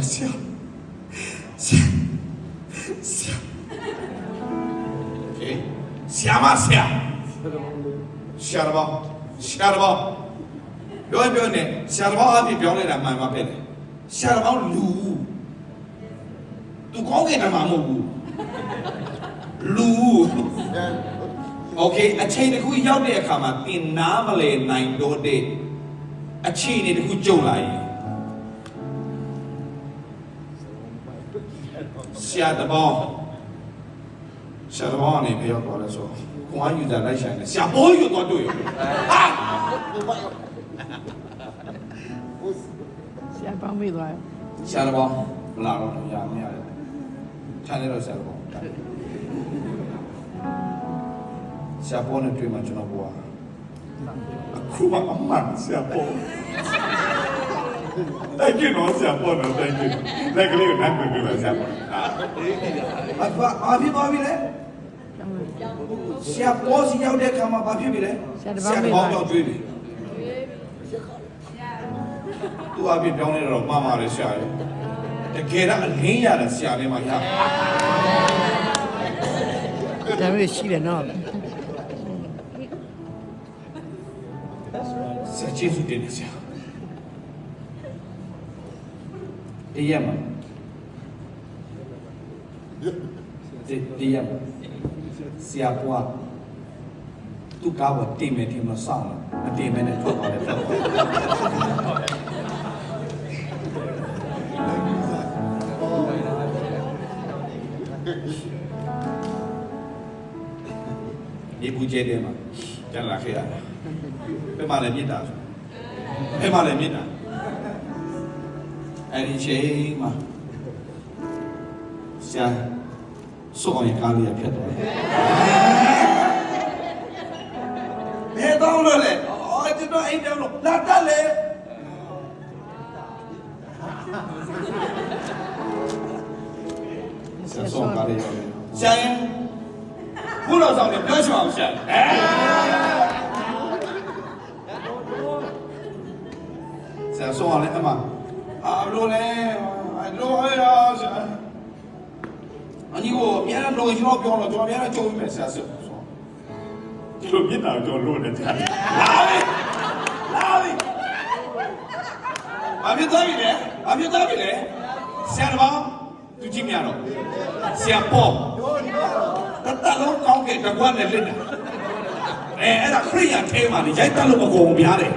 笑，笑，笑，哎，笑吗笑？笑了吧？笑了吧？表演表演呢？笑了吧？阿比表演来慢慢表演。笑了吧？撸，都讲给他妈木撸。OK， အချိန်တစ်ခုရောက်တဲ့အခါမှာသင်နားမလည်နိုင်တော့တဲ့အခြေအနေတစ်ခုကြုံလာရင်ဆရာတဘောကနေပြောတော့လဲဆိုကိုအားယူတာလိုက်ဆိုင်တယ်ဆရာဘောယူတော့တွေ့ရဟာဆရာပေါင်းမိသွားရော ဆရာတဘောမလာတော့ရမရတယ်ထိုင်နေတော့ဆရာတဘောဆရာဘောနဲ့တွေ့မှကျွန်တော်ဘွားအခုမှအမှန်ဆရာဘောThank you နော်ဆရာဘောနော် Thank you လက်ကလေးကိုနိုင်ပြပြပါဆရာဘောဘာဖြစ်သွားပြီလဲဆရာဘောစီရောက်တဲ့ခါမှာဘာဖြစ်ပြီလဲဆရာတဘောကြောက်တွေ့ပြီသူအပြစ်ပြောင်းနေတော့မှားမှာလေဆရာရဲ့တကယ်တော့အလင်းရတယ်ဆရာလေးမှာရဒါမျိုးရှိတယ်နော်ဆရာကျေးဇူးတင်တယ်ဆရာတရားမှာတရားမှာဆရာဘွားသူကားဝတင်မယ်တင်မဆောင်မတင်မယ်နဲ့ထွက်သွားတယ်ဒီဘူးကျဲတယ်မှာကျန်လာခဲ့ရတယ်ဘယ်မှာလဲမြစ်တာဘယ်မှာလဲမြစ်တာအဲ့ဒီချိန်မှာဆရာစောရင်ကားလေးဖြတ်သွားတယ်ဘယ်တော့လို့လဲအော်ကျွန်တော်အိမ်ပြောင်းလို့လာတက်လေဆရာစောကားလေးရောက်တယ်ဆရာရင်ဘုရားဆောင်နေပြောချင်အောင်ဆရာဆရာစောလည်းအမဘလို့လဲလို့ရဆရာအညီကိုအများလို့ကျွန်တော်ပြောတော့ကျွန်တော်အများကြုံမယ်ဆရာစောဒီလိုမျက်နှာကြောလို့နေကြလာပြီဘာဖြစ်သွားပြီလဲဆရာတော်သူကြည့်မြတော့ဆရာပေါ်တလုံးကောင်းကင်တကွနဲ့လက်တာအဲ့ဒါခရိယာထဲမှာရိုက်တက်လို့မကုန်များတယ်